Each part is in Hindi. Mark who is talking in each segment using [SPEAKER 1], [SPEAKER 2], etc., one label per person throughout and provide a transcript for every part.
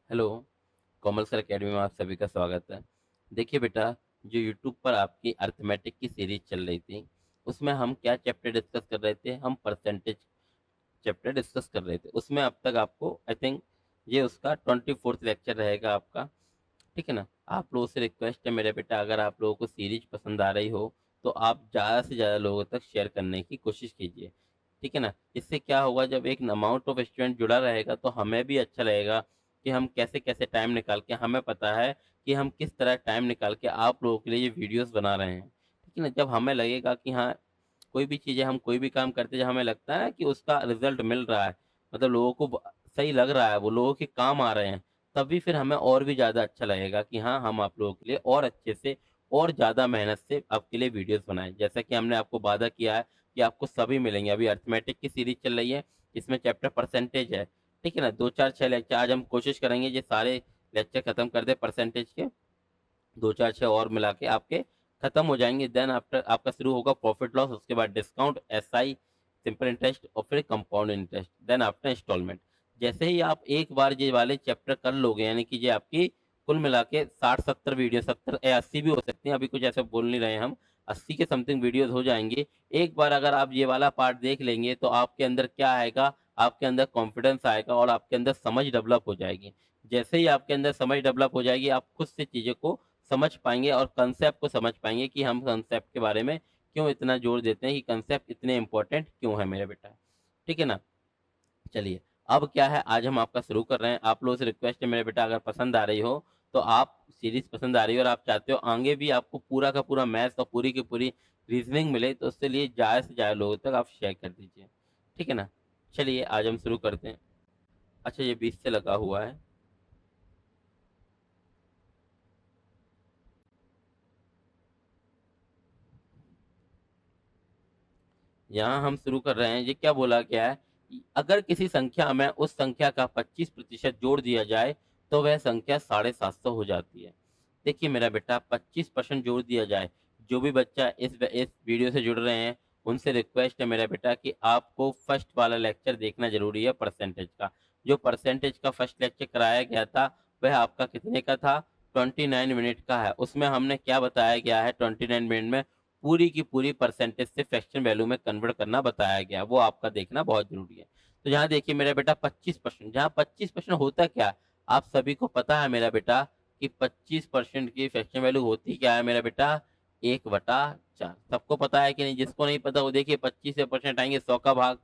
[SPEAKER 1] हेलो, कोमल सर अकेडमी में आप सभी का स्वागत है। देखिए बेटा, जो यूट्यूब पर आपकी अर्थमेटिक की सीरीज चल रही थी, उसमें हम क्या चैप्टर डिस्कस कर रहे थे? हम परसेंटेज चैप्टर डिस्कस कर रहे थे। उसमें अब तक आपको आई थिंक ये उसका 24th लेक्चर रहेगा आपका। ठीक है ना? आप लोगों से रिक्वेस्ट है मेरे बेटा, अगर आप लोगों को सीरीज पसंद आ रही हो तो आप ज़्यादा से ज़्यादा लोगों तक शेयर करने की कोशिश कीजिए। ठीक है ना? इससे क्या होगा, जब एक अमाउंट ऑफ स्टूडेंट जुड़ा रहेगा तो हमें भी अच्छा लगेगा कि हम कैसे कैसे टाइम निकाल के, हमें पता है कि हम किस तरह टाइम निकाल के आप लोगों के लिए ये वीडियोस बना रहे हैं। ठीक है ना? जब हमें लगेगा कि हाँ, कोई भी चीज़ें, हम कोई भी काम करते हैं जब हमें लगता है कि उसका रिजल्ट मिल रहा है, मतलब लोगों को सही लग रहा है, वो लोगों के काम आ रहे हैं, तभी फिर हमें और भी ज़्यादा अच्छा लगेगा कि हाँ, हम आप लोगों के लिए और अच्छे से और ज़्यादा मेहनत से आपके लिए वीडियोस बनाएं। जैसा कि हमने आपको वादा किया है कि आपको सभी मिलेंगे। अभी अर्थमेटिक की सीरीज चल रही है, इसमें चैप्टर परसेंटेज है। ठीक है ना? दो चार छः लेक्चर आज हम कोशिश करेंगे ये सारे लेक्चर खत्म कर दे परसेंटेज के। दो चार छः और मिला के आपके खत्म हो जाएंगे। देन आफ्टर आपका शुरू होगा प्रॉफिट लॉस, उसके बाद डिस्काउंट, एसआई, सिंपल इंटरेस्ट और फिर compound interest, then after instalment. जैसे ही आप एक बार ये वाले चैप्टर कर लोगे, यानी कि ये आपकी कुल मिला के 60-70 वीडियो, 70 या 80 भी हो सकती हैं, अभी कुछ ऐसे बोल नहीं रहे हैं हम, 80 के समथिंग वीडियोस हो जाएंगे। एक बार अगर आप ये वाला पार्ट देख लेंगे तो आपके अंदर क्या आएगा, आपके अंदर कॉन्फिडेंस आएगा और आपके अंदर समझ डेवलप हो जाएगी। जैसे ही आपके अंदर समझ डेवलप हो जाएगी, आप खुद से चीज़ों को समझ पाएंगे और कंसेप्ट को समझ पाएंगे कि हम कंसेप्ट के बारे में क्यों इतना जोर देते हैं, कि कंसेप्ट इतने इंपॉर्टेंट क्यों है मेरे बेटा। ठीक है ना? चलिए, अब क्या है, आज हम आपका शुरू कर रहे हैं। आप लोगों से रिक्वेस्ट है मेरे बेटा, अगर पसंद आ रही हो तो आप सीरीज पसंद आ रही हो और आप चाहते हो आगे भी आपको पूरा का पूरा मैथ्स और पूरी की पूरी रीजनिंग मिले, तो उसके लिए ज़्यादा से ज़्यादा लोगों तक आप शेयर कर दीजिए। ठीक है ना? चलिए, आज हम शुरू करते हैं। अच्छा, ये 20 से लगा हुआ है। यहाँ हम शुरू कर रहे हैं। ये क्या बोला गया है? अगर किसी संख्या में उस संख्या का 25% जोड़ दिया जाए तो वह संख्या 750 हो जाती है। देखिए मेरा बेटा, 25% जोड़ दिया जाए। जो भी बच्चा इस वीडियो से जुड़ रहे हैं, उनसे रिक्वेस्ट है मेरा बेटा कि आपको फर्स्ट वाला लेक्चर देखना जरूरी है परसेंटेज का। जो परसेंटेज का फर्स्ट लेक्चर कराया गया था, वह आपका कितने का था? 29 मिनट का है। उसमें हमने क्या बताया गया है? 29 मिनट में पूरी की पूरी परसेंटेज से फ्रैक्शन वैल्यू में कन्वर्ट करना बताया गया, वो आपका देखना बहुत जरूरी है। तो यहाँ देखिए मेरा बेटा, 25%, जहाँ 25% होता क्या, आप सभी को पता है मेरा बेटा कि 25% की फ्रैक्शन वैल्यू होती क्या है मेरा बेटा? 1/4। सबको पता है कि नहीं? जिसको नहीं पता वो देखिए, 25 से परसेंट आएंगे 100 का भाग,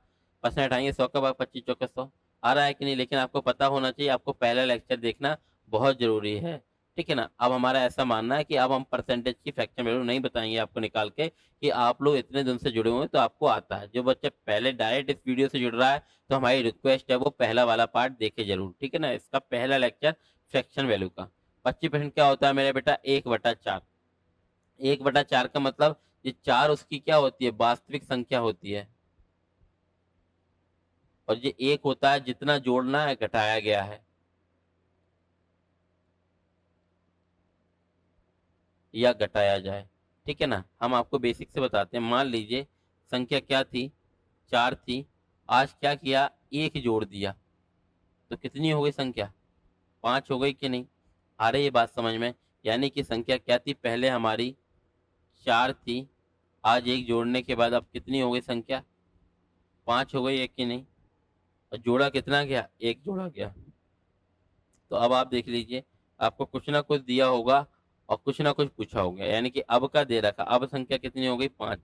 [SPEAKER 1] परसेंट आएंगे 100 का भाग, 25 चौके 100। आ रहा है कि नहीं? लेकिन आपको पता होना चाहिए, आपको पहला लेक्चर देखना बहुत जरूरी है। ठीक है ना? अब हमारा ऐसा मानना है कि अब हम परसेंटेज की फ्रैक्शन वैल्यू नहीं बताएंगे आपको निकाल के, कि आप लोग इतने दिन से जुड़े हुए हैं तो आपको आता है। जो बच्चा पहले डायरेक्ट इस वीडियो से जुड़ रहा है, तो हमारी रिक्वेस्ट है वो पहला वाला पार्ट देखे जरूर। ठीक है ना? इसका पहला लेक्चर फ्रैक्शन वैल्यू का। 25% क्या होता है मेरा बेटा? 1/4। 1/4 का मतलब, ये चार उसकी क्या होती है? वास्तविक संख्या होती है। और ये एक होता है जितना जोड़ना है, घटाया गया है या घटाया जाए। ठीक है ना? हम आपको बेसिक से बताते हैं। मान लीजिए संख्या क्या थी? 4 थी। आज क्या किया? एक जोड़ दिया, तो कितनी हो गई संख्या? 5 हो गई कि नहीं? आ रही है बात समझ में? यानी कि संख्या क्या थी पहले हमारी? 4 थी। आज एक जोड़ने के बाद अब कितनी हो गई संख्या? 5 हो गई है कि नहीं? और जोड़ा कितना गया? एक जोड़ा गया। तो अब आप देख लीजिए, आपको कुछ ना कुछ दिया होगा और कुछ ना कुछ पूछा होगा, यानी कि अब का दे रखा। अब संख्या कितनी हो गई? 5।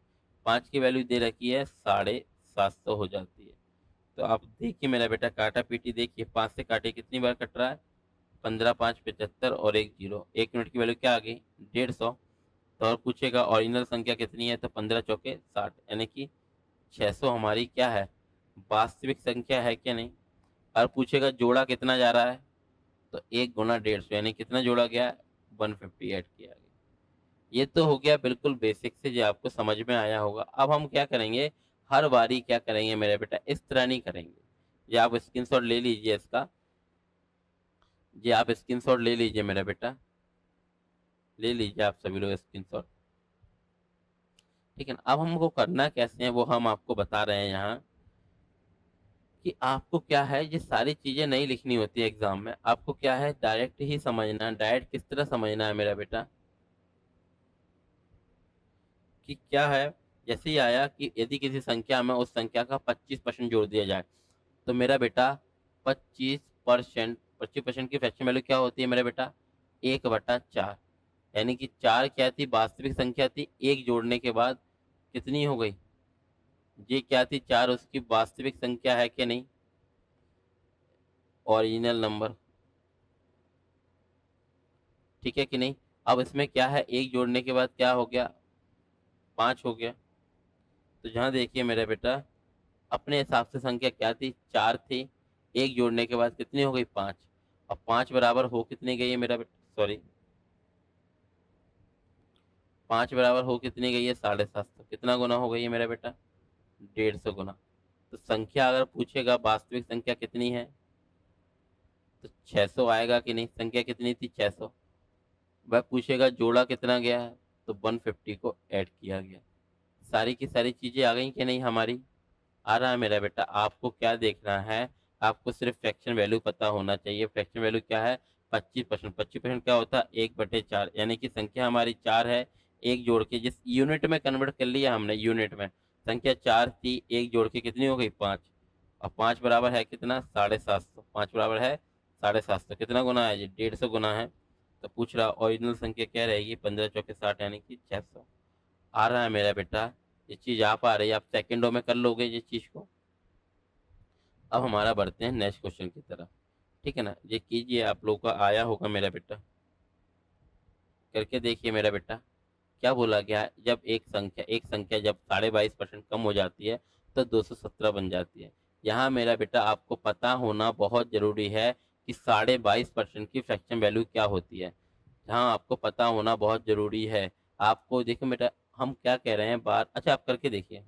[SPEAKER 1] 5 की वैल्यू दे रखी है 750 हो जाती है। तो आप देखिए मेरा बेटा, काटा पीटी देखिए, 5 से काटे कितनी बार कट रहा है? 15 5 75 और एक जीरो। 1 मिनट की वैल्यू क्या आ गई? 150। तो और पूछेगा ऑरिजिनल संख्या कितनी है, तो 15 चौके 60, यानी कि 600 हमारी क्या है? वास्तविक संख्या है क्या नहीं? और पूछेगा जोड़ा कितना जा रहा है, तो 1 × 150, यानी कितना जोड़ा गया? 158 किया गया। ये तो हो गया बिल्कुल बेसिक से, जो आपको समझ में आया होगा। अब हम क्या करेंगे, हर बारी क्या करेंगे मेरे बेटा, इस तरह नहीं करेंगे। ये आप स्क्रीनशॉट ले लीजिए इसका। ये आप स्क्रीनशॉट ले लीजिए मेरा बेटा, ले लीजिए आप सभी लोग स्क्रीनशॉट। ठीक है ना? अब हमको करना कैसे है वो हम आपको बता रहे हैं यहाँ। कि आपको क्या है, ये सारी चीजें नहीं लिखनी होती है एग्जाम में, आपको क्या है डायरेक्ट ही समझना है। डायरेक्ट किस तरह समझना है मेरा बेटा, कि क्या है, जैसे ही आया कि यदि किसी संख्या में उस संख्या का 25% जोड़ दिया जाए, तो मेरा बेटा 25% की फ्रैक्शन वैल्यू क्या होती है मेरा बेटा, 1/4। यानी कि 4 क्या थी, वास्तविक संख्या थी, एक जोड़ने के बाद कितनी हो गई, ये क्या थी 4, उसकी वास्तविक संख्या है कि नहीं, ओरिजिनल नंबर, ठीक है कि नहीं। अब इसमें क्या है, एक जोड़ने के बाद क्या हो गया, 5 हो गया। तो जहाँ देखिए मेरा बेटा, अपने हिसाब से संख्या क्या थी, 4 थी, एक जोड़ने के बाद कितनी हो गई, 5। अब 5 बराबर हो कितनी गई है मेरा बेटा, सॉरी, 5 बराबर हो कितनी गई है, 750। कितना गुना हो गई है मेरा बेटा, 150 गुना। तो संख्या अगर पूछेगा वास्तविक संख्या कितनी है, तो 600 आएगा कि नहीं, संख्या कितनी थी, 600। वह पूछेगा जोड़ा कितना गया है, तो 150 को ऐड किया गया। सारी की सारी चीजें आ गई कि नहीं हमारी, आ रहा है मेरा बेटा। आपको क्या देखना है, आपको सिर्फ फ्रैक्शन वैल्यू पता होना चाहिए। फ्रैक्शन वैल्यू क्या है, 25%। 25% क्या होता है, 1/4, यानी कि संख्या हमारी 4 है, एक जोड़ के जिस यूनिट में कन्वर्ट कर लिया हमने, यूनिट में संख्या 4 थी, एक जोड़ के कितनी हो गई, 5। और 5 बराबर है कितना, 750। 5 बराबर है 750, कितना गुना है, ये 150 गुना है। तो पूछ रहा ओरिजिनल संख्या क्या रहेगी, 15 चौके 60, यानी कि 600। आ रहा है मेरा बेटा, ये चीज आप आ रही है, आप सेकंडों में कर लोगे ये चीज को। अब हमारा बढ़ते हैं नेक्स्ट क्वेश्चन की तरफ, ठीक है ना। ये कीजिए, आप लोगों का आया होगा मेरा बेटा, करके देखिए मेरा बेटा। क्या बोला गया है, जब एक संख्या जब 22.5% कम हो जाती है, तो 217 बन जाती है। यहाँ मेरा बेटा आपको पता होना बहुत जरूरी है कि 22.5% की फ्रैक्शन वैल्यू क्या होती है। हाँ, आपको पता होना बहुत जरूरी है। आपको देखो बेटा, हम क्या कह रहे हैं बात, अच्छा आप करके देखिए।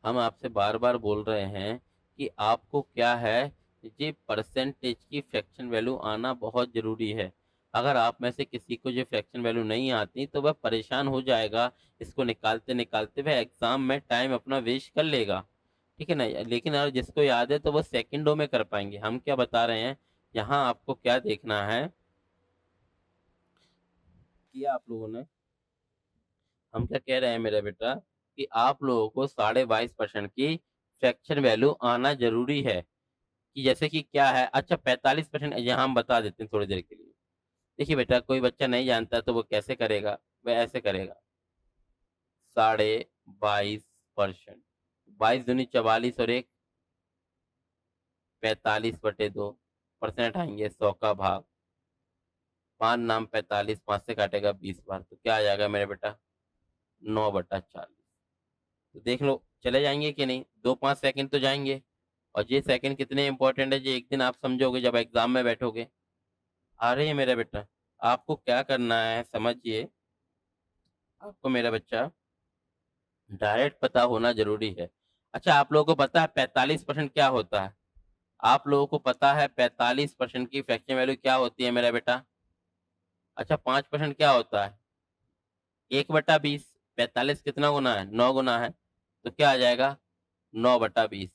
[SPEAKER 1] हम आपसे बार बार बोल रहे हैं कि आपको क्या है, ये परसेंटेज की फ्रैक्शन वैल्यू आना बहुत जरूरी है। अगर आप में से किसी को जो फ्रैक्शन वैल्यू नहीं आती, तो वह परेशान हो जाएगा, इसको निकालते निकालते वह एग्जाम में टाइम अपना वेस्ट कर लेगा, ठीक है ना। लेकिन अगर जिसको याद है तो वो सेकंडों में कर पाएंगे। हम क्या बता रहे हैं, यहाँ आपको क्या देखना है, कि आप लोगों ने, हम क्या कह रहे हैं मेरा बेटा, कि आप लोगों को 22.5% की फ्रैक्शन वैल्यू आना जरूरी है। कि जैसे कि क्या है, अच्छा 45%, यहाँ हम बता देते हैं थोड़ी देर के लिए। देखिए बेटा, कोई बच्चा नहीं जानता तो वो कैसे करेगा, वह ऐसे करेगा, 22.5%, 22 दूनी 44 और एक 45/2, परसेंट आएंगे 100 का भाग, 5 नाम 45, 5 से काटेगा 20 बार, तो क्या आ जाएगा मेरे बेटा, 9/40। तो देख लो चले जाएंगे कि नहीं, 2-5 सेकंड तो जाएंगे। और ये सेकंड कितने इंपॉर्टेंट है, ये एक दिन आप समझोगे जब एग्जाम में बैठोगे। आ रही है मेरा बेटा, आपको क्या करना है समझिए, आपको मेरा बच्चा डायरेक्ट पता होना जरूरी है। अच्छा, आप लोगों को पता है 45% क्या होता है, आप लोगों को पता है 45% की फ्रैक्शन वैल्यू क्या होती है मेरा बेटा। अच्छा, 5% क्या होता है, 1/20। 45 कितना गुना है, 9 गुना है, तो क्या आ जाएगा, 9/20।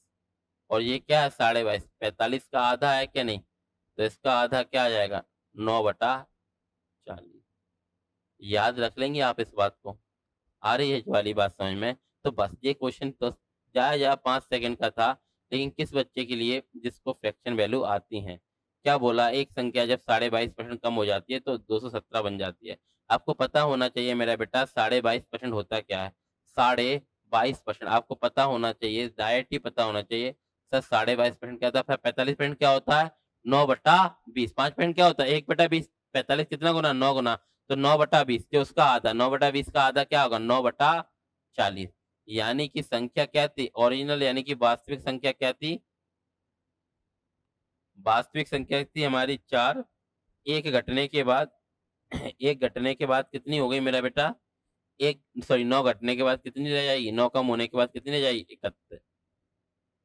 [SPEAKER 1] और ये क्या है, 22.5, 45 का आधा है क्या नहीं, तो इसका आधा क्या आ जाएगा, 9/40। याद रख लेंगे आप इस बात को। आ रही है ये वाली बात समझ में। तो बस ये क्वेश्चन तो जाया जा 5 सेकंड का था, लेकिन किस बच्चे के लिए, जिसको फ्रैक्शन वैल्यू आती है। क्या बोला, एक संख्या जब 22.5% कम हो जाती है तो 217 बन जाती है। आपको पता होना चाहिए मेरा बेटा, 22.5% होता क्या है, 22.5% आपको पता होना चाहिए, डायरेक्ट ही पता होना चाहिए। सर 22.5% क्या होता है, 45% क्या होता है, 9/20। 5% क्या होता है, 1/20। 45 कितना गुना, 9 गुना, तो 9/20 जो उसका आधा, 9/20 का आधा क्या होगा, 9/40। यानी कि संख्या क्या थी, ओरिजिनल यानी कि वास्तविक संख्या क्या थी, वास्तविक संख्या थी हमारी 4। एक घटने के बाद एक घटने के बाद कितनी हो गई मेरा बेटा, एक, सॉरी, 9 घटने के बाद कितनी रह जाएगी, 9 कम होने के बाद कितनी रह जाएगी, 31,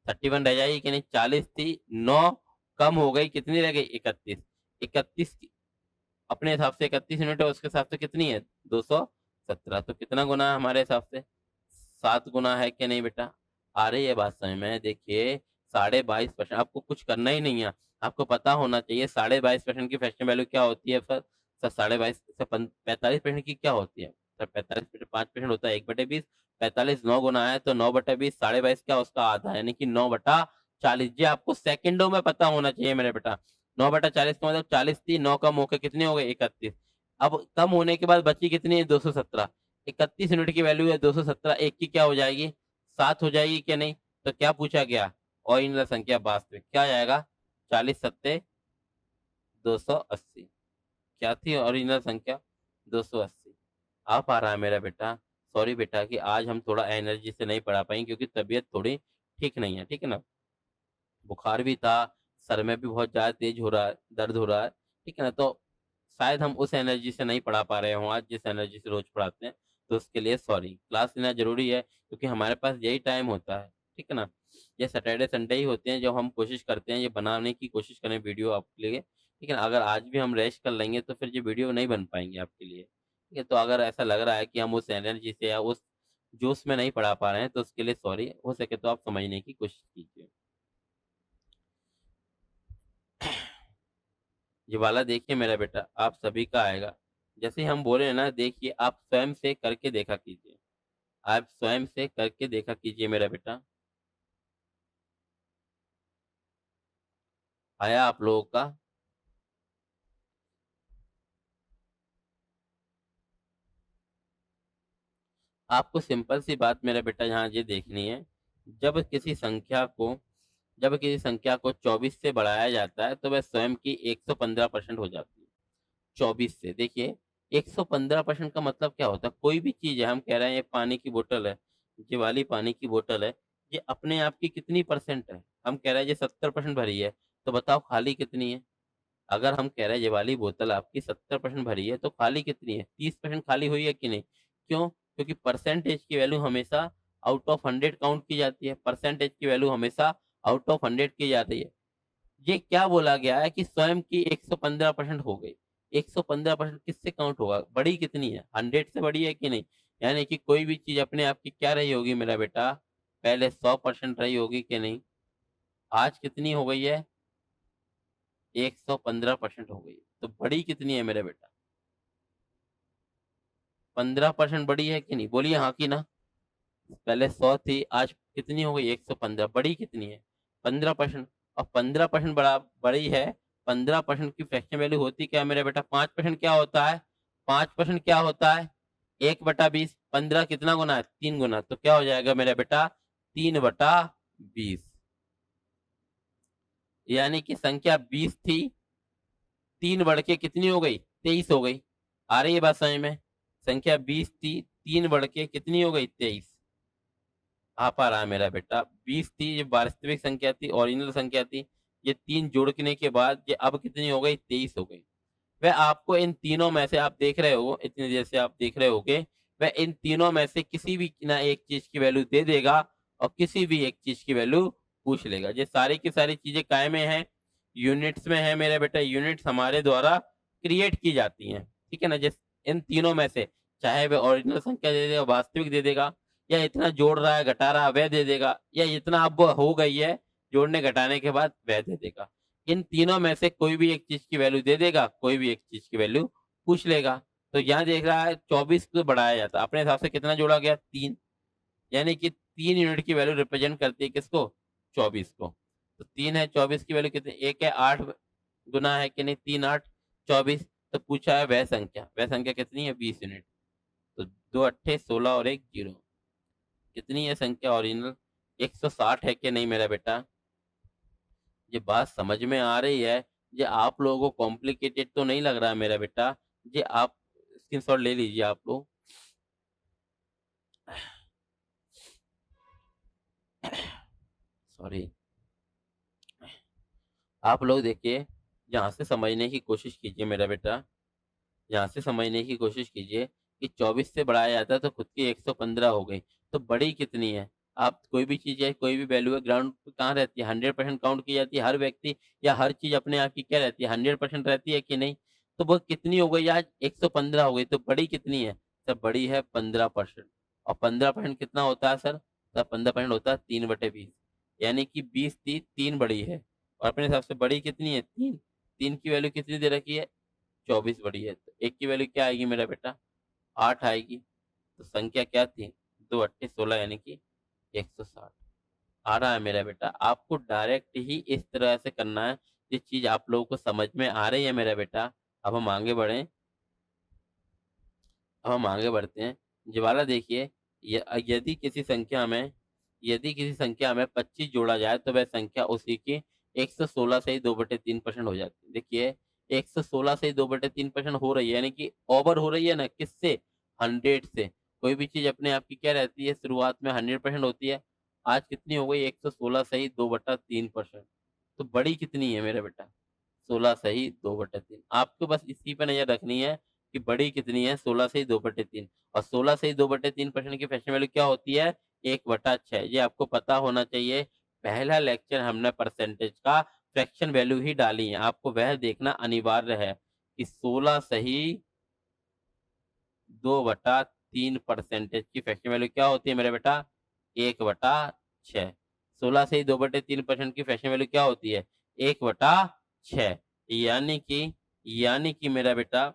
[SPEAKER 1] 31 रह जाएगी कि नहीं। 40 थी, 9 कम हो गई, कितनी रह गई, 31। 31 अपने हिसाब से 31 यूनिट है, उसके हिसाब से कितनी है, 217। तो कितना गुना है हमारे हिसाब से, 7 गुना है कि नहीं बेटा? आ रही है बात समझ में? देखिए 22.5% आपको कुछ करना ही नहीं है, आपको पता होना चाहिए 22.5% की फ्रैक्शन वैल्यू क्या होती है सर? सर 22.5 से 45% की क्या होती है? सर 45% 5% होता है 1/20, 45 9 गुना है तो 9/20 22.5 क्या उसका आधा यानी कि 9/40। ये आपको सेकंडों में पता होना चाहिए मेरे बेटा। 9/40 का मतलब 40 थी, 9 कम होकर कितनी हो गई? 31। अब कम होने के बाद बची कितनी है? 217। 31 यूनिट की वैल्यू है 217, एक की क्या हो जाएगी? 7 हो जाएगी क्या नहीं? तो क्या पूछा गया? ऑरिजिनल संख्या वास्तविक क्या आएगा? 40 सत्ते 280। क्या थी ओरिजिनल संख्या? 280। आ पा रहा है मेरा बेटा? सॉरी बेटा कि आज हम थोड़ा एनर्जी से नहीं पढ़ा पाएंगे क्योंकि तबीयत थोड़ी ठीक नहीं है, ठीक है ना? बुखार भी था, सर में भी बहुत ज़्यादा तेज हो रहा है, दर्द हो रहा है, ठीक है ना? तो शायद हम उस एनर्जी से नहीं पढ़ा पा रहे हों आज जिस एनर्जी से रोज़ पढ़ाते हैं, तो उसके लिए सॉरी। क्लास लेना ज़रूरी है क्योंकि हमारे पास यही टाइम होता है, ठीक है ना? ये सैटरडे संडे ही होते हैं जब हम कोशिश करते हैं ये बनाने की कोशिश करें वीडियो आपके लिए, ठीक है ना? अगर आज भी हम रेस्ट कर लेंगे तो फिर ये वीडियो नहीं बन पाएँगे आपके लिए, ठीक है? तो अगर ऐसा लग रहा है कि हम उस एनर्जी से या उस जोश में नहीं पढ़ा पा रहे हैं तो उसके लिए सॉरी। हो सके तो आप समझने की कोशिश कीजिए। ये वाला देखिए मेरा बेटा आप सभी का आएगा। जैसे हम बोले हैं ना देखिए आप स्वयं से करके देखा कीजिए। आप स्वयं से करके देखा कीजिए मेरा बेटा। आया आप लोगों का? आपको सिंपल सी बात मेरा बेटा यहाँ ये देखनी है। जब किसी संख्या को जब किसी संख्या को 24 से बढ़ाया जाता है तो वह स्वयं की 115% हो जाती है। 24 से देखिए 115% का मतलब क्या होता है? कोई भी चीज़ है हम कह रहे हैं ये पानी की बोतल है, ये वाली पानी की बोतल है, ये अपने आप की कितनी परसेंट है? हम कह रहे हैं ये 70% भरी है, तो बताओ खाली कितनी है? अगर हम कह रहे हैं ये वाली बोतल आपकी 70% भरी है तो खाली कितनी है? 30% खाली हुई है कि नहीं? क्यों? क्योंकि परसेंटेज की वैल्यू हमेशा आउट ऑफ 100 काउंट की जाती है, परसेंटेज की वैल्यू हमेशा आउट ऑफ 100 की जाती है। ये क्या बोला गया है कि स्वयं की 115% हो गई। 115% किससे काउंट होगा? बड़ी कितनी है? 100 से बड़ी है कि नहीं? यानी कि कोई भी चीज़ अपने आप की क्या रही होगी मेरा बेटा? पहले 100% रही होगी कि नहीं? आज कितनी हो गई है? 115% हो गई। तो बड़ी कितनी है मेरा बेटा? 15% बड़ी है कि नहीं? बोलिए हाँ कि ना? पहले 100 थी, आज कितनी हो गई? 115। बड़ी कितनी है? 15%। और 15% बड़ी है, 15% की फ्रैक्शन वैल्यू होती क्या है मेरा बेटा? 5% क्या होता है? 5% क्या होता है? 1/20। 15 कितना गुना है? 3 गुना। तो क्या हो जाएगा मेरा बेटा? 3/20। यानी कि संख्या 20 थी, 3 बढ़ के कितनी हो गई? 23 हो गई। आ रही है बात समझ में? संख्या 20 थी, 3 बढ़ के कितनी हो गई? 23। आ पा रहा है मेरा बेटा? 20 थी, ये वास्तविक संख्या थी, ओरिजिनल संख्या थी। ये 3 जोड़ने के बाद ये अब कितनी हो गई? 23 हो गई। वह आपको इन तीनों में से आप देख रहे हो, इतनी देर से आप देख रहे होगे, वह इन तीनों में से किसी भी ना एक चीज़ की वैल्यू दे देगा और किसी भी एक चीज़ की वैल्यू पूछ लेगा। ये सारी की सारी चीज़ें काय में हैं? यूनिट्स में है मेरा बेटा। यूनिट्स हमारे द्वारा क्रिएट की जाती हैं, ठीक है ना? जिस इन तीनों में से चाहे वह ओरिजिनल संख्या दे देगा, वास्तविक दे देगा, या इतना जोड़ रहा है, घटा रहा है, वह दे देगा, या इतना अब हो गई है जोड़ने घटाने के बाद वह दे देगा। इन तीनों में से कोई भी एक चीज़ की वैल्यू दे देगा, कोई भी एक चीज़ की वैल्यू पूछ लेगा। तो यहाँ देख रहा है 24 को बढ़ाया जाता है, अपने हिसाब से कितना जोड़ा गया? 3। यानी कि 3 यूनिट की वैल्यू रिप्रेजेंट करती है किसको? 24 को। तो 3 है, 24 की वैल्यू कितनी? 1 है, 8 गुना है कि नहीं? 3 8 24। तो पूछा है वह संख्या कितनी है? 20 यूनिट। तो 2 अट्ठे 16 और 1 0। कितनी है संख्या ओरिजिनल? 160 है कि नहीं मेरा बेटा? ये बात समझ में आ रही है? ये आप लोगों को कॉम्प्लिकेटेड तो नहीं लग रहा है मेरा बेटा? ये आप स्क्रीनशॉट ले लीजिए आप लोग। सॉरी। आप लोग देखिए, यहाँ से समझने की कोशिश कीजिए मेरा बेटा। यहाँ से समझने की कोशिश कीजिए कि 24 से बढ़ाया जाता है तो खुद की 115 हो गई। तो बड़ी कितनी है? आप कोई भी चीज़ है, कोई भी वैल्यू है, ग्राउंड पे कहाँ रहती है? 100% काउंट की जाती है। हर व्यक्ति या हर चीज़ अपने आप की क्या रहती है? 100% रहती है कि नहीं? तो वो कितनी हो गई आज? 115 हो गई। तो बड़ी कितनी है? तो बड़ी है 15%। और 15% कितना होता है सर? सर 15% होता है 3/20, यानी कि 20 थी, 3 बड़ी है और अपने हिसाब से बड़ी कितनी है? 3। 3 की वैल्यू कितनी दे रखी है? 24 बड़ी है, तो 1 की वैल्यू क्या आएगी मेरा बेटा? 8 आएगी। तो संख्या क्या थी? 2 8 16 यानी कि 160 आ रहा है मेरा बेटा। आपको डायरेक्ट ही इस तरह से करना है। ये चीज आप लोगों को समझ में आ रही है मेरा बेटा? अब हम आगे बढ़े। अब हम आगे बढ़ते हैं। ज्वाला देखिए, यदि किसी संख्या में 25 जोड़ा जाए तो वह संख्या उसी की 116 से ही 2/3% हो जाती है। देखिए 116 से ही 2/3% हो रही है, यानी कि ओवर हो रही है ना, किससे? 100 से। कोई भी चीज अपने आप की क्या रहती है? शुरुआत में 100% होती है। आज कितनी हो गई? 116 से ही 2/3%। तो बड़ी कितनी है मेरा बेटा? 16 सही 2/3। आपको बस इसी पे नज़र रखनी है कि बड़ी कितनी है? 16 सही 2/3। और 16 सही 2/3% की फ्रैक्शन वैल्यू क्या होती है? 1/6। ये आपको पता होना चाहिए। पहला लेक्चर हमने परसेंटेज का फ्रैक्शन वैल्यू ही डाली है। आपको वह देखना अनिवार्य है कि 16 सही 2/3% की फ्रैक्शन वैल्यू क्या होती है मेरे बेटा? 1/6। 16 से ही 2/3% की फ्रैक्शन वैल्यू क्या होती है? 1/6। यानी कि मेरा बेटा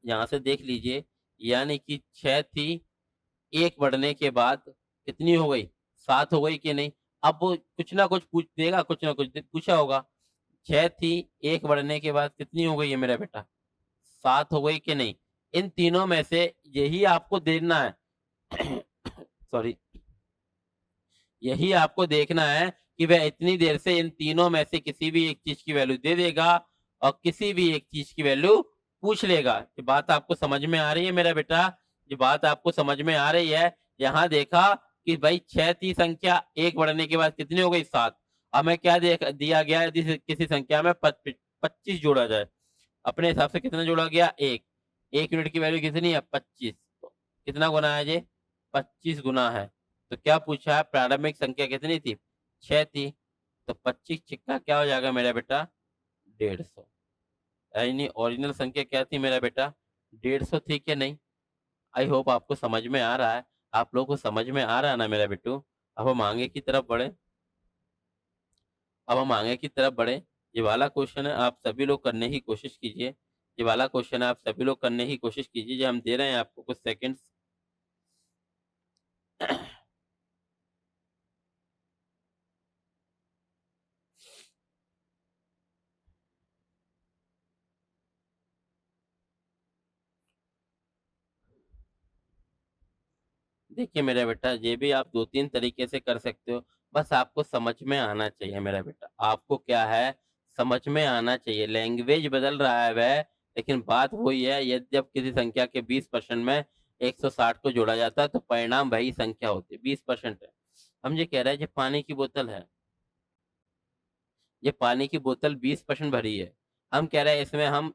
[SPEAKER 1] यहाँ से देख लीजिए, यानी कि 6 थी, 1 बढ़ने के बाद कितनी हो गई? 7 हो गई कि नहीं? अब वो कुछ ना कुछ पूछ देगा, कुछ ना कुछ पूछा होगा। 6 थी, 1 बढ़ने के बाद कितनी हो गई है मेरा बेटा? 7 हो गई कि नहीं? इन तीनों में से यही आपको देखना है। सॉरी, यही आपको देखना है कि वह इतनी देर से इन तीनों में से किसी भी एक चीज की वैल्यू दे देगा और किसी भी एक चीज की वैल्यू पूछ लेगा। ये बात आपको समझ में आ रही है मेरा बेटा? ये बात आपको समझ में आ रही है? यहाँ देखा कि भाई 6 थी संख्या, 1 बढ़ने के बाद कितनी हो गई? 7। अब मैं क्या देख दिया गया? यदि किसी संख्या में 25 जोड़ा जाए, अपने हिसाब से कितना जोड़ा गया? 1। 1 यूनिट की वैल्यू कितनी है? 25। कितना गुना है ये? 25 गुना है। तो क्या पूछा है? प्रारंभिक संख्या कितनी थी? 6 थी। तो 25 छिक्का क्या हो जाएगा मेरा बेटा? 150। यानी ओरिजिनल संख्या क्या थी मेरा बेटा? 150 थी कि नहीं? आई होप आपको समझ में आ रहा है। आप लोगों को समझ में आ रहा है ना मेरा बेटू? अब हम आगे की तरफ बढ़े। अब हम आगे की तरफ बढ़े। ये वाला क्वेश्चन है, आप सभी लोग करने की कोशिश कीजिए। ये वाला क्वेश्चन है, आप सभी लोग करने की कोशिश कीजिए। जो हम दे रहे हैं आपको कुछ सेकंड्स। देखिए मेरा बेटा, ये भी आप 2-3 तरीके से कर सकते हो। बस आपको समझ में आना चाहिए मेरा बेटा। आपको क्या है? समझ में आना चाहिए। लैंग्वेज बदल रहा है वह, लेकिन बात वही है। यदि जब किसी संख्या के 20% में 160 को जोड़ा जाता है तो परिणाम वही संख्या होती है। 20% है। हम ये कह रहे हैं ये पानी की बोतल है। ये पानी की बोतल 20% भरी है। हम कह रहे हैं इसमें हम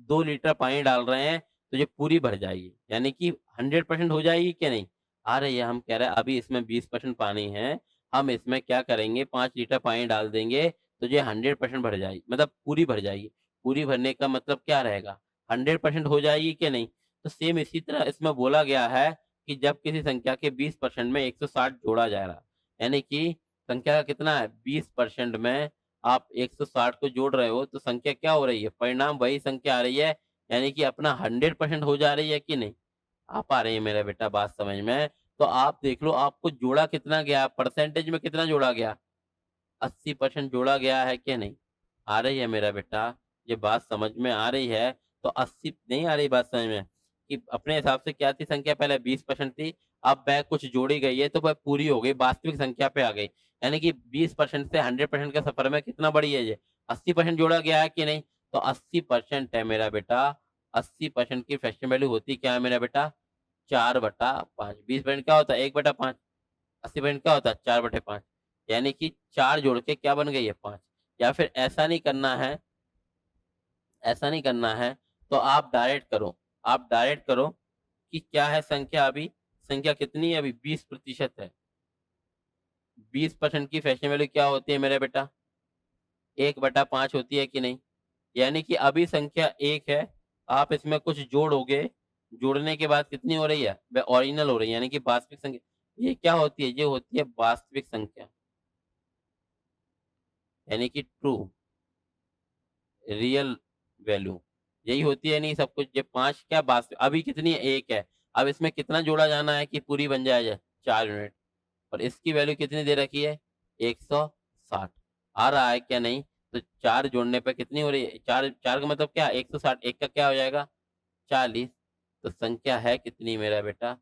[SPEAKER 1] 2 लीटर पानी डाल रहे हैं तो ये पूरी भर जाएगी, यानी कि 100% हो जाएगी कि नहीं? आ रही है। हम कह रहे हैं अभी इसमें 20% पानी है, हम इसमें क्या करेंगे? 5 लीटर पानी डाल देंगे तो ये 100% भर जाएगी, मतलब पूरी भर जाएगी। पूरी भरने का मतलब क्या रहेगा? 100% हो जाएगी कि नहीं? तो सेम इसी तरह इसमें बोला गया है कि जब किसी संख्या के 20% में 160 जोड़ा जा रहा है, यानी कि संख्या का कितना है? 20% में आप 160 को जोड़ रहे हो तो संख्या क्या हो रही है? परिणाम वही संख्या आ रही है, यानी कि अपना 100% हो जा रही है कि नहीं? आ पा रही है मेरा बेटा बात समझ में? तो आप देख लो आपको जोड़ा कितना गया? परसेंटेज में कितना जोड़ा गया? 80% जोड़ा गया है कि नहीं? आ रही है मेरा बेटा? ये बात समझ में आ रही है? तो 80 नहीं आ रही बात समझ में? कि अपने हिसाब से क्या थी संख्या? पहले 20% थी, अब वह कुछ जोड़ी गई है तो वह पूरी हो गई, वास्तविक संख्या पे आ गई। यानी कि 20% से 100% के सफर में कितना बढ़ी है ये? 80% जोड़ा गया है कि नहीं? तो 80% है मेरा बेटा। 80% की फ्रैक्शन वैल्यू होती क्या है मेरा बेटा? 4/5। 20% क्या होता है? 1/5। 80% क्या होता है? 4/5। यानी कि 4 जोड़ के क्या बन गई है? 5। या फिर ऐसा नहीं करना है तो आप डायरेक्ट करो। आप डायरेक्ट करो कि क्या है संख्या अभी? संख्या कितनी है अभी? 20% है। 20% की फ्रैक्शन वैल्यू क्या होती है मेरा बेटा? 1/5 होती है कि नहीं? यानी कि अभी संख्या 1 है, आप इसमें कुछ जोड़ोगे जोड़ने के बाद कितनी हो रही है, वह ओरिजिनल हो रही है, यानी कि वास्तविक संख्या। ये क्या होती है, ये होती है वास्तविक संख्या, यानी कि ट्रू, रियल वैल्यू, यही होती है। नहीं सब कुछ, ये 5 क्या वास्तविक, अभी कितनी है, 1 है। अब इसमें कितना जोड़ा जाना है कि पूरी बन जाए, 4 यूनिट। और इसकी वैल्यू कितनी दे रखी है, 160। आ रहा है क्या, नहीं? तो 4 जोड़ने पे कितनी हो रही है, 4 4 का मतलब क्या, 160, एक का क्या हो जाएगा, 40। तो संख्या है कितनी मेरा बेटा,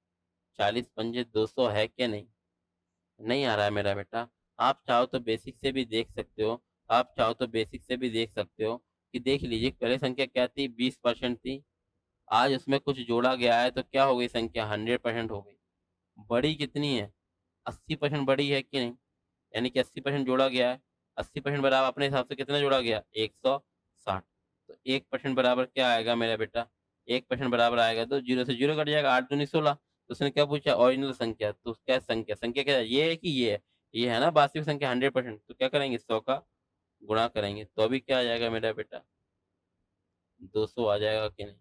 [SPEAKER 1] 40 पंजे 200 है क्या, नहीं? नहीं आ रहा है मेरा बेटा। आप चाहो तो बेसिक से भी देख सकते हो, आप चाहो तो बेसिक से भी देख सकते हो कि देख लीजिए पहले संख्या क्या थी, 20% थी। आज उसमें कुछ जोड़ा गया है तो क्या हो गई संख्या, 100% हो गई। बड़ी कितनी है, 80% बड़ी है कि नहीं? यानी कि 80% जोड़ा गया है। 80% बराबर अपने हिसाब से कितना जोड़ा गया, 160। तो 1% बराबर क्या आएगा मेरा बेटा, 1% बराबर आएगा तो जीरो से जीरो कट जाएगा, 8 दूनी 16। तो उसने क्या पूछा, ओरिजिनल संख्या। तो क्या संख्या, संख्या क्या है, ये है कि ये है, ये है ना वास्तविक संख्या 100%। तो क्या करेंगे, 100 का गुणा करेंगे तो अभी क्या आ जाएगा मेरा बेटा, 200 आ जाएगा कि नहीं?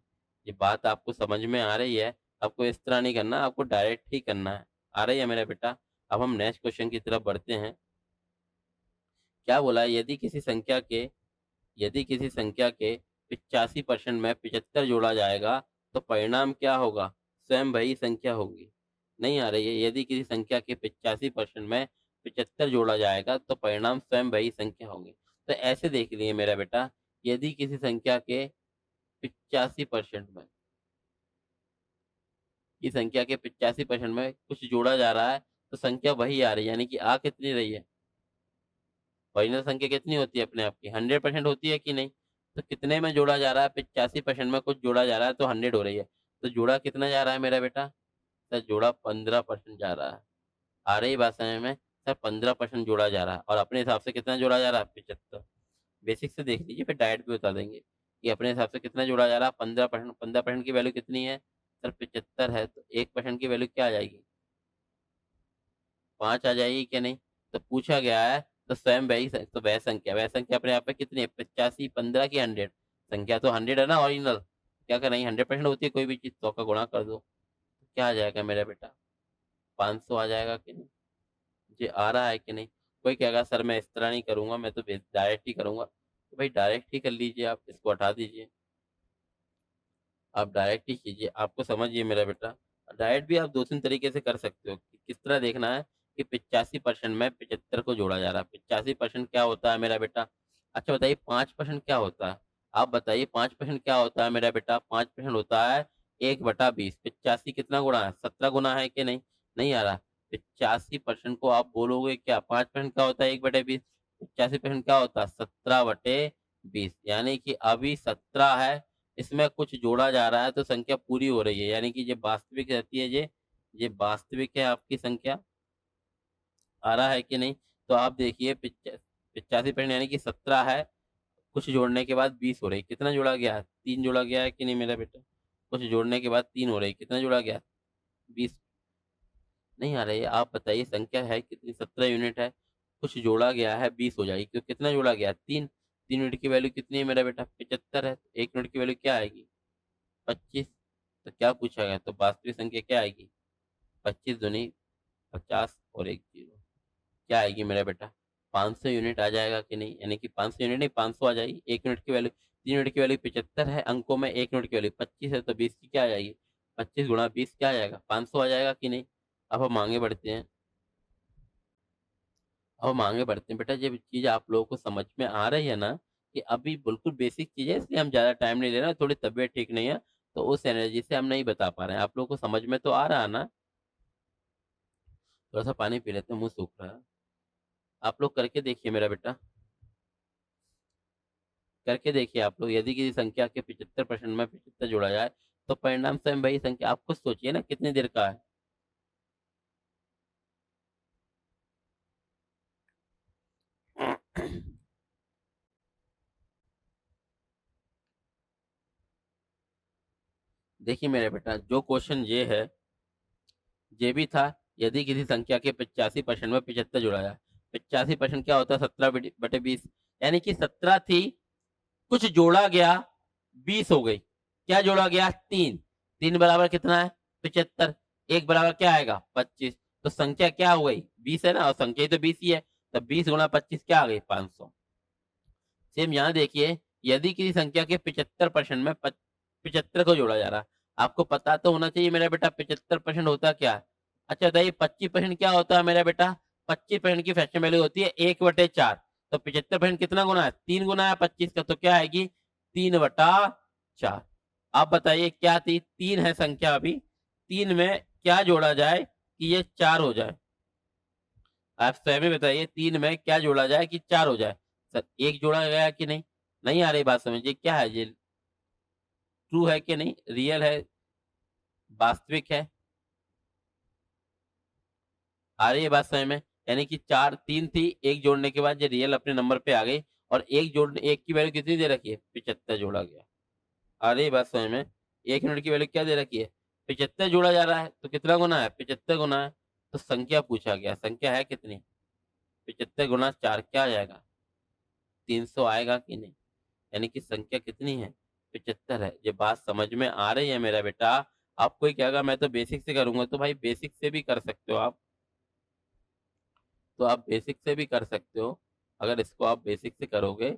[SPEAKER 1] ये बात आपको समझ में आ रही है? आपको इस तरह नहीं करना, आपको डायरेक्ट ही करना है। आ रही है मेरा बेटा? अब हम नेक्स्ट क्वेश्चन की तरफ बढ़ते हैं। क्या बोला है, यदि किसी संख्या के 85% में 75 जोड़ा जाएगा तो परिणाम क्या होगा, स्वयं वही संख्या होगी। नहीं आ रही है, यदि किसी संख्या के 85% में 75 जोड़ा जाएगा तो परिणाम स्वयं वही संख्या होगी। तो ऐसे देख लिए मेरा बेटा, यदि किसी संख्या के 85% में, की संख्या के 85% में कुछ जोड़ा जा रहा है तो संख्या वही आ रही है, यानी कि आ कितनी रही है, ओरिजिनल संख्या कितनी होती है अपने आप की, 100% होती है कि नहीं? तो कितने में जोड़ा जा रहा है, 85% में कुछ जोड़ा जा रहा है तो 100 हो रही है। तो जोड़ा कितना जा रहा है मेरा बेटा, सर जोड़ा 15% जा रहा है। आ रही बात समझ में? सर 15% जोड़ा जा रहा है, और अपने हिसाब से कितना जोड़ा जा रहा है, 75। बेसिक से देख लीजिए, फिर डायरेक्ट भी बता देंगे कि अपने हिसाब से कितना जोड़ा जा रहा है, 15%। 15% की वैल्यू कितनी है सर, 75 है, तो 1% की वैल्यू क्या आ जाएगी, 5 आ जाएगी क्या, नहीं? तो पूछा गया है तो स्वयं वही तो वह संख्या अपने आप में कितनी है, 85, 15 की 100? संख्या तो 100 है ना ओरिजिनल। क्या करेंगे, 100% होती है कोई भी चीज, 100 का गुणा कर दो तो क्या आ जाएगा मेरा बेटा, 500 आ जाएगा कि नहीं? जी आ रहा है कि नहीं? कोई कहेगा सर मैं इस तरह नहीं करूंगा, मैं तो डायरेक्ट ही करूंगा। तो भाई डायरेक्ट ही कर लीजिए, आप इसको हटा दीजिए, आप डायरेक्ट ही कीजिए, आपको समझिए मेरा बेटा। डायरेक्ट भी आप 2-3 तरीके से कर सकते हो कि किस तरह देखना है कि 85% में 75 को जोड़ा जा रहा है। 85% क्या होता है मेरा बेटा? अच्छा बताइए 5% क्या होता है? आप बताइए 5% क्या होता है मेरा बेटा? 5% होता है 1/20। 85 कितना गुणा है, 17 गुना है कि नहीं? नहीं आ रहा। 85% को आप बोलोगे क्या, 5% क्या होता है 1/20, 85% क्या होता है 17/20, यानी कि अभी 17 है, इसमें कुछ जोड़ा जा रहा है तो संख्या पूरी हो रही है, यानी कि ये वास्तविक रहती है, ये वास्तविक है आपकी संख्या। आ रहा है कि नहीं? तो आप देखिए 85% यानी कि 17 है, कुछ जोड़ने के बाद 20 हो रही, कितना जोड़ा गया है, 3 जोड़ा गया है कि नहीं मेरा बेटा? कुछ जोड़ने के बाद 3 हो रही, कितना जोड़ा गया, 20। नहीं आ रही है, आप बताइए संख्या है कितनी, 17 यूनिट है, कुछ जोड़ा गया है 20 हो जाएगी, क्यों कितना जोड़ा गया, 3। 3 यूनिट की वैल्यू कितनी है मेरा बेटा, 75 है, तो 1 यूनिट की वैल्यू क्या आएगी, 25। तो क्या पूछा गया, तो वास्तविक संख्या क्या आएगी, 25 दूनी 50 और 1 जीरो, क्या आएगी मेरा बेटा, 500 यूनिट आ जाएगा कि नहीं? यानी कि 500 यूनिट नहीं, 500 आ जाएगी। 1 यूनिट की वैल्यू, 3 यूनिट की वैल्यू 75 है अंकों में, 1 यूनिट की वैल्यू 25 है, तो 20 की क्या आ जाएगी, 25 गुणा 20 क्या आ जाएगा, 500 आ जाएगा कि नहीं? अब हम आगे बढ़ते हैं, अब हम आगे बढ़ते हैं बेटा। जब चीज आप लोगों को समझ में आ रही है ना, कि अभी बिल्कुल बेसिक चीज है, इसलिए हम ज्यादा टाइम नहीं ले रहे हैं, थोड़ी तबीयत ठीक नहीं है, तो उस एनर्जी से हम नहीं बता पा रहे हैं। आप लोगों को समझ में तो आ रहा है ना? थोड़ा सा पानी पी लेते हैं, मुंह सूख रहा है। आप लोग करके देखिए मेरा बेटा, करके देखिए आप लोग, यदि किसी संख्या के 75% में 75 जोड़ा जाए तो परिणाम स्वयं वही संख्या, आप खुद सोचिए ना कितनी देर का है। देखिए मेरे बेटा, जो क्वेश्चन ये भी था, यदि किसी संख्या के 85% में 75 जोड़ा जाए, 85% क्या होता है, 17/20, यानी कि 17 थी, कुछ जोड़ा गया 20 हो गई, क्या जोड़ा गया, 3। 3 बराबर कितना है 75, 1 बराबर क्या आएगा 25, तो संख्या क्या हो गई 20 है ना, और संख्या ही तो 20 ही है, तो 20 गुणा 25 क्या आ गई 500। सेम यहाँ देखिए, यदि किसी संख्या के 75% में 75 को जोड़ा जा रहा है, आपको पता तो होना चाहिए मेरा बेटा 75% होता क्या है। अच्छा बताइए 25% क्या होता है मेरा बेटा, 25% की फ्रैक्शन वैल्यू होती है 1/4, तो 75% कितना गुना है 3 गुना है 25 का, तो क्या आएगी 3/4। आप बताइए क्या थी 3 है संख्या, अभी 3 में क्या जोड़ा जाए कि ये 4 हो जाए, आप स्वयं ही बताइए 3 में क्या जोड़ा जाए कि 4 हो जाए। सर 1 जोड़ा गया कि नहीं, नहीं आ रही बात समझिए, क्या है ये ट्रू है कि नहीं, रियल है, वास्तविक है, आ रही है बात समझ में। यानी कि 4 3 थी, 1 जोड़ने के बाद ये रियल अपने नंबर पे आ गई, और 1 जोड़ने 1 की वैल्यू कितनी दे रखी है 75 जोड़ा गया। आ रही है बात समझ में, 1 यूनिट की वैल्यू क्या दे रखी है 75 जोड़ा जा रहा है, तो कितना गुना है 75 गुना है, तो संख्या पूछा गया, संख्या है कितनी 75 गुना 4 क्या आ जाएगा 300 आएगा कि नहीं, यानी कि संख्या कितनी है 75 है। ये बात समझ में आ रही है मेरा बेटा। आप कोई कहेगा मैं तो बेसिक से करूंगा, तो भाई बेसिक से भी कर सकते हो आप, तो आप बेसिक से भी कर सकते हो, अगर इसको आप बेसिक से करोगे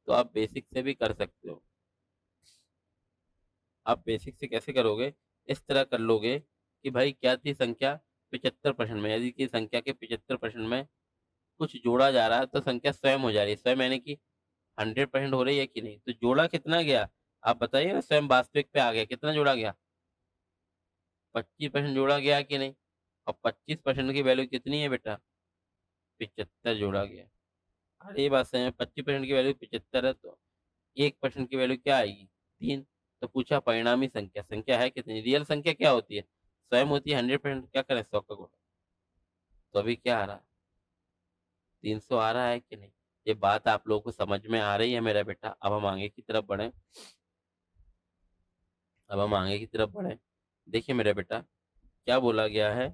[SPEAKER 1] तो आप बेसिक से भी कर सकते हो। आप बेसिक से कैसे करोगे, इस तरह कर लोगे कि भाई क्या थी संख्या 75% में, यदि कि संख्या के 75% में कुछ जोड़ा जा रहा है तो संख्या स्वयं हो जा रही है, स्वयं यानी कि 100% हो रही है कि नहीं, तो जोड़ा कितना गया आप बताइए ना, स्वयं वास्तविक पे आ गया, कितना जोड़ा गया 25% जोड़ा गया कि नहीं, और 25% की वैल्यू कितनी है बेटा 75 जोड़ा गया। अरे ये बात सही है, 25% की वैल्यू 75 है, तो 1% की वैल्यू क्या आएगी 3। तो पूछा परिणामी संख्या, संख्या है कितनी, रियल संख्या क्या होती है स्वयं होती है 100%, क्या करें 100 का गुणा, तो अभी क्या आ रहा है 300 आ रहा है कि नहीं। ये बात आप लोगों को समझ में आ रही है मेरा बेटा। अब हम आगे की तरफ बढ़े, अब हम आगे की तरफ बढ़े। देखिए मेरा बेटा क्या बोला गया है,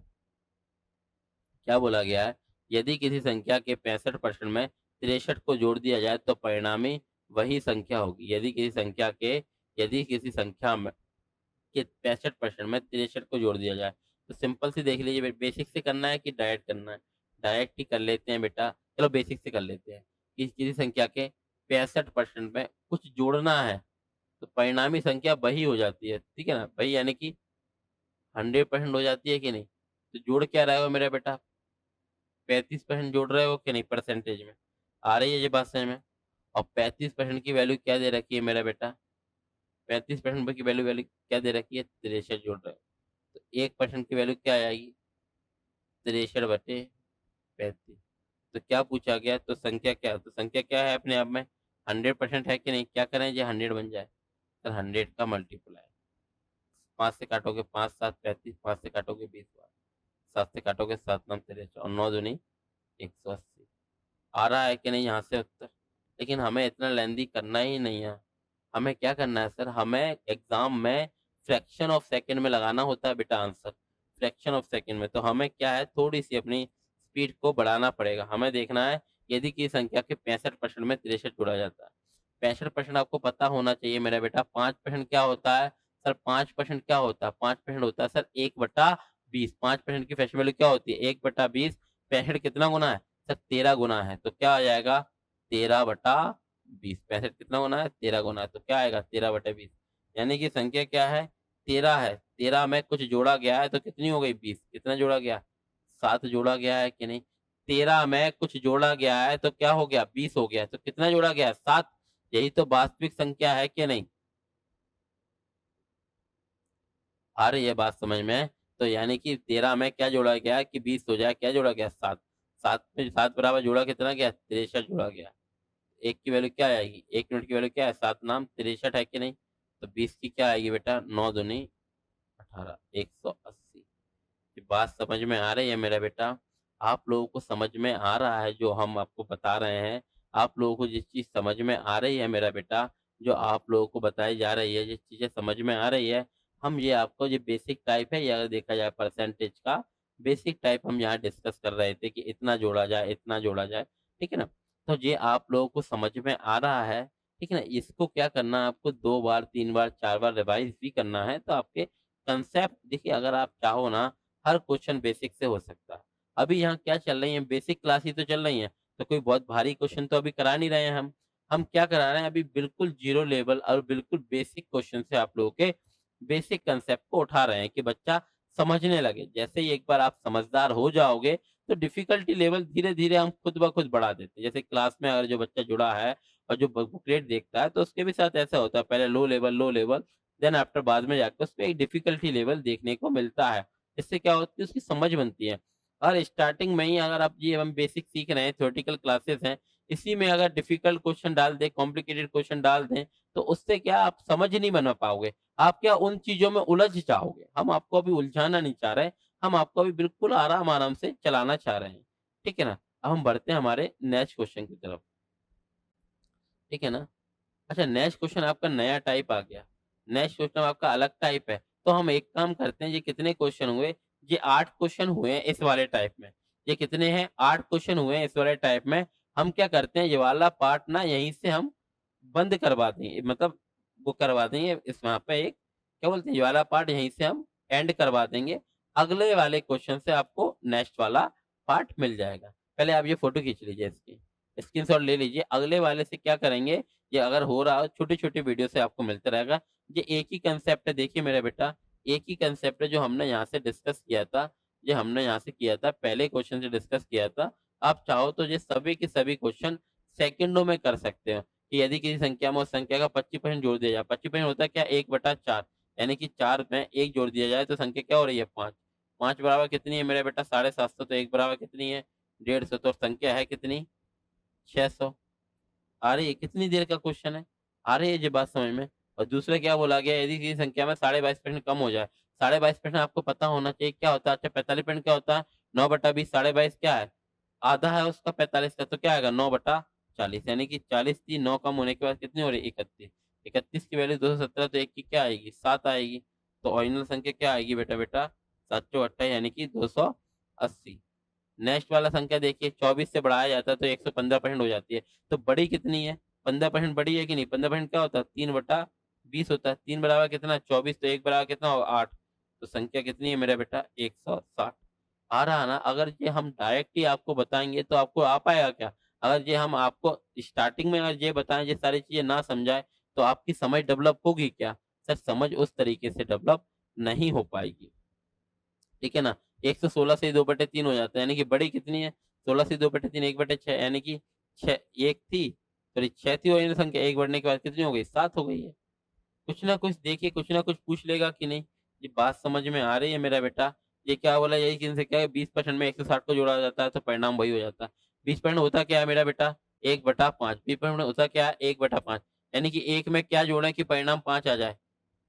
[SPEAKER 1] क्या बोला गया है, यदि किसी संख्या के 65% में 63 को जोड़ दिया जाए तो परिणामी वही संख्या होगी। यदि किसी संख्या में के 65% में 63 को जोड़ दिया जाए, तो सिंपल सी देख लीजिए, बेसिक से करना है कि डायरेक्ट करना है, डायरेक्ट ही कर लेते हैं बेटा, चलो बेसिक से कर लेते हैं कि किसी संख्या के 65% में कुछ जोड़ना है, तो परिणामी संख्या वही हो जाती है, ठीक है ना, वही यानी कि 100% हो जाती है कि नहीं। तो जोड़ क्या रहे हो मेरा बेटा 35% जोड़ रहे हो कि नहीं, परसेंटेज में आ रही है ये बात समझ में। और 35% की वैल्यू क्या दे रखी है मेरा बेटा, 35% की वैल्यू वैल्यू क्या दे रखी है 63 जोड़ रहे हो, तो 1% की वैल्यू क्या आएगी 63/35। तो क्या पूछा गया, तो संख्या क्या, तो संख्या क्या है अपने आप में 100% है कि नहीं, क्या करें ये 100 बन जाए, सर 100 का मल्टीप्लाई, 5 से काटोगे 5 7 35, 5 से काटोगे 20 7 से काटोगे 7 9 63, और 9 दूनी 180। आ रहा है कि नहीं यहाँ से उत्तर, लेकिन हमें इतना लेंदी करना ही नहीं है। हमें क्या करना है सर, हमें एग्जाम में फ्रैक्शन ऑफ सेकंड में लगाना होता है बेटा आंसर, फ्रैक्शन ऑफ सेकंड में, तो हमें क्या है थोड़ी सी अपनी स्पीड को बढ़ाना पड़ेगा। हमें देखना है यदि किसी संख्या के 65% में 63 जोड़ा जाता है, 65% आपको पता होना चाहिए मेरा बेटा। 5% क्या होता है सर, 5% क्या होता है, 5% होता है सर 1/20, 5% की फ्रैक्शन वैल्यू क्या होती है 1/20, 65 कितना गुना है सर 13 गुना है, तो क्या आ जाएगा 13/20, 65 कितना गुना है 13 गुना है, तो क्या आएगा 13/20, यानी कि संख्या क्या है 13 है, 13 में कुछ जोड़ा गया है तो कितनी हो गई 20, कितना जोड़ा गया 7 जोड़ा गया है कि नहीं, 13 में कुछ जोड़ा गया है तो क्या हो गया 20 हो गया, तो कितना जोड़ा गया 7, यही तो वास्तविक संख्या है कि नहीं। आ रही है बात समझ में, तो यानी कि 13 में क्या जोड़ा गया कि 20 हो जाए, क्या जोड़ा गया 7, 7 में 7 बराबर जोड़ा कितना गया 63 जोड़ा गया। एक की वैल्यू क्या आएगी, 1 यूनिट की वैल्यू क्या है 7 नाम 63 है कि नहीं, तो 20 की क्या आएगी बेटा 9 दूनी 18, 180। ये बात समझ में आ रही है मेरा बेटा, आप लोगों को समझ में आ रहा है जो हम आपको बता रहे हैं, आप लोगों को जिस चीज समझ में आ रही है मेरा बेटा, जो आप लोगों को बताई जा रही है, जिस चीजें समझ में आ रही है, हम ये आपको जो बेसिक टाइप है, या अगर देखा जाए परसेंटेज का बेसिक टाइप हम यहाँ डिस्कस कर रहे थे कि इतना जोड़ा जाए इतना जोड़ा जाए, ठीक है ना। तो ये आप लोगों को समझ में आ रहा है, ठीक है ना। इसको क्या करना है आपको 2 बार 3 बार 4 बार रिवाइज भी करना है, तो आपके कंसेप्ट देखिए, अगर आप चाहो ना, हर क्वेश्चन बेसिक से हो सकता है। अभी यहाँ क्या चल रही है, बेसिक क्लास ही तो चल रही है, तो कोई बहुत भारी क्वेश्चन तो अभी करा नहीं रहे हैं हम। हम क्या करा रहे हैं, अभी बिल्कुल ज़ीरो लेवल और बिल्कुल बेसिक क्वेश्चन से आप लोगों के बेसिक कंसेप्ट को उठा रहे हैं कि बच्चा समझने लगे। जैसे ही एक बार आप समझदार हो जाओगे, तो डिफ़िकल्टी लेवल धीरे-धीरे हम खुद ब खुद बढ़ा देते हैं। जैसे क्लास में अगर जो बच्चा जुड़ा है और जो बुकलेट देखता है, तो उसके भी साथ ऐसा होता है, पहले लो लेवल, देन आफ्टर बाद में जाकर उसपे एक डिफ़िकल्टी लेवल देखने को मिलता है। इससे क्या होती है, उसकी समझ बनती है। और स्टार्टिंग में ही अगर आप ये हम बेसिक सीख रहे हैं, थ्योरेटिकल क्लासेस हैं, इसी में अगर डिफ़िकल्ट क्वेश्चन डाल दें, कॉम्प्लिकेटेड क्वेश्चन डाल दें, तो उससे क्या आप समझ नहीं बना पाओगे। आप क्या उन चीज़ों में उलझ जाओगे। हम आपको अभी उलझाना नहीं चाह रहे, हम आपको अभी बिल्कुल आराम-आराम से चलाना चाह रहे हैं। ठीक है ना? अब हम बढ़ते हैं हमारे नेक्स्ट क्वेश्चन की तरफ। ठीक है ना? अच्छा, नेक्स्ट क्वेश्चन आपका नया टाइप आ गया। नेक्स्ट क्वेश्चन आपका अलग टाइप है। तो हम एक काम करते हैं, ये कितने क्वेश्चन हुए? ये 8 क्वेश्चन हुए हैं इस वाले टाइप में। ये कितने हैं? 8 क्वेश्चन हुए हैं इस वाले टाइप में। हम क्या करते हैं, ये वाला पार्ट ना यहीं से हम बंद करवा देंगे, मतलब वो करवा देंगे इस वहाँ पे एक क्या बोलते हैं, ये वाला पार्ट यहीं से हम एंड करवा देंगे। अगले वाले क्वेश्चन से आपको नेक्स्ट वाला पार्ट मिल जाएगा। पहले आप ये फ़ोटो खींच लीजिए इसकी, स्क्रीनशॉट ले लीजिए। अगले वाले से क्या करेंगे, ये अगर हो रहा हो छोटी-छोटी वीडियो से आपको मिलता रहेगा। ये एक ही कांसेप्ट है, देखिए मेरा बेटा, एक ही कांसेप्ट है जो हमने यहाँ से डिस्कस किया था। ये हमने यहाँ से किया था, पहले क्वेश्चन से डिस्कस किया था। आप चाहो तो ये सभी के सभी क्वेश्चन सेकंडों में कर सकते हो कि यदि किसी संख्या में उस संख्या का 25% जोड़ दिया जाए। 25% होता है क्या? 1/4, यानी कि 4 में 1 जोड़ दिया जाए तो संख्या क्या हो रही है? 5। 5 बराबर कितनी है मेरा बेटा? 750, तो 1 बराबर कितनी है? 150, तो संख्या है कितनी? 600। आ रही है? कितनी देर का क्वेश्चन है? आ रही है ये बात समझ में? और दूसरा क्या बोला गया, यदि किसी संख्या में 22.5% कम हो जाए, 22.5% आपको पता होना चाहिए क्या होता है? अच्छा, 45% क्या होता है? 9/20, 22.5 क्या है? आधा है उसका 45 का, तो क्या आएगा? 9/40, यानी कि 40 थी, 9 कम होने के बाद कितनी हो रही है? 31। 31 की वैल्यू 217, तो 1 की क्या आएगी? 7 आएगी। तो ओरिजिनल संख्या क्या आएगी बेटा? 7 चौक 28, यानी कि 280। नेक्स्ट वाला संख्या देखिए, 24 से बढ़ाया जाता है तो 115% हो जाती है। तो बड़ी कितनी है? 15% बड़ी है कि नहीं? 15% क्या होता है? 3/20 होता है। 3 बराबर कितना? 24, तो 1 बराबर कितना होगा? 8। तो संख्या कितनी है मेरा बेटा? 160। आ रहा ना? अगर ये हम डायरेक्ट ही आपको बताएँगे तो आपको आ पाएगा क्या? अगर ये हम आपको स्टार्टिंग में अगर ये बताएँ, ये सारी चीज़ें ना समझाएँ, तो आपकी समझ डेवलप होगी क्या? सर, समझ उस तरीके से डेवलप नहीं हो पाएगी। ठीक है ना? 116 से 2/3 हो जाता है, यानी कि बड़ी कितनी है? 16 से 2/3 1/6, यानी कि 6 1 थी, सॉरी 6 थी ओरिजिनल संख्या, 1 बढ़ने के बाद कितनी हो गई? 7 हो गई है। कुछ ना कुछ देखिए, कुछ ना कुछ पूछ लेगा कि नहीं? ये बात समझ में आ रही है मेरा बेटा? ये क्या बोला, यही किन से क्या है, 20% में 160 को जोड़ा जाता है तो परिणाम वही हो जाता है। 20% होता क्या है मेरा बेटा? 1/5। 20% होता क्या है? 1/5, यानी कि 1 में क्या जोड़ें कि परिणाम 5 आ जाए?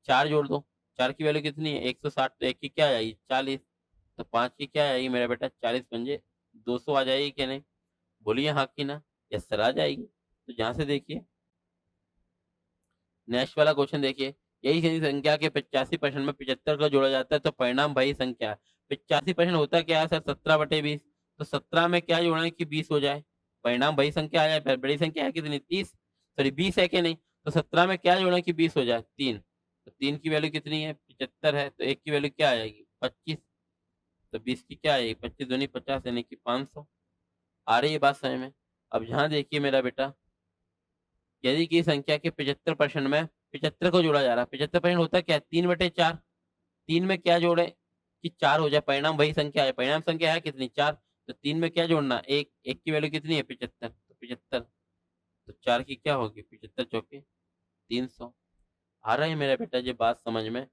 [SPEAKER 1] 4 जोड़ दो। 4 की वैल्यू कितनी है? 160, तो 1 की क्या आएगी? 40। तो 5 की क्या आएगी मेरा बेटा? 40 पंजे 200 आ जाएगी कि नहीं? बोलिए हाँ कि ना? यस सर, आ जाएगी। तो यहाँ से देखिए, नेक्स्ट वाला क्वेश्चन देखिए, यही किसी संख्या के 85% में 75 को जोड़ा जाता है तो परिणाम वही संख्या है। 85% होता क्या है सर? 17/20। तो 17 में क्या जोड़ें कि 20 हो जाए? परिणाम वही संख्या आ जाए। बड़ी संख्या है कितनी? 30, सॉरी 20 है कि नहीं? तो 17 में क्या जोड़ें कि 20 हो जाए? 3। तो 3 की वैल्यू कितनी है? 75 है, तो 1 की वैल्यू क्या आ जाएगी? 25। तो 20 की क्या आएगी? 25 दूनी 50, यानी कि 500। आ रही है बात समझ में? अब यहाँ देखिए मेरा बेटा, यदि किसी संख्या के 75% में 75 को जोड़ा जा रहा है, 75% होता क्या है? 3/4। 3 में क्या जोड़ें कि 4 हो जाए? परिणाम वही संख्या है। परिणाम संख्या है कितनी? 4। तो 3 में क्या जोड़ना? 1। 1 की वैल्यू कितनी है? 75। तो 75, तो 4 की क्या होगी? 75 चौके 300। आ रहा है मेरा बेटा ये बात समझ में?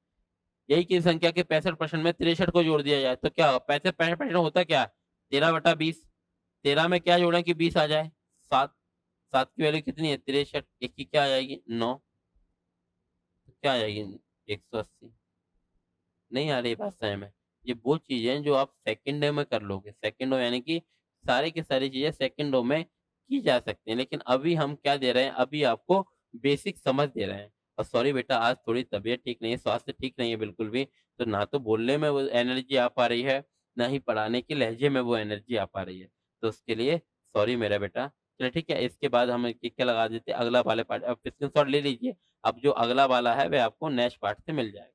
[SPEAKER 1] यही किसी संख्या के 65% में 63 को जोड़ दिया जाए तो क्या होगा? 65% होता क्या है? 13/20। 13 में क्या जोड़ें कि 20 आ जाए? 7। 7 की वैल्यू कितनी है? 63। 1 की क्या आ जाएगी? 9। तो क्या आ जाएगी? 180। नहीं आ रही बात समझ में? ये वो चीज़ें हैं जो आप सेकंडों में कर लोगे। सेकंडों, यानी कि सारी की सारी चीज़ें सेकंडों में की जा सकती हैं। लेकिन अभी हम क्या दे रहे हैं? अभी आपको बेसिक समझ दे रहे हैं। और सॉरी बेटा, आज थोड़ी तबीयत ठीक नहीं है, स्वास्थ्य ठीक नहीं है बिल्कुल भी। तो ना तो बोलने में वो एनर्जी आ पा रही है, ना ही पढ़ाने के लहजे में वो एनर्जी आ पा रही है। तो उसके लिए सॉरी मेरा बेटा। चलिए ठीक है, इसके बाद हम टिक लगा देते हैं अगला वाले पार्ट। अब स्क्रीनशॉट ले लीजिए। अब जो अगला वाला है वह आपको नेक्स्ट पार्ट से मिल जाएगा।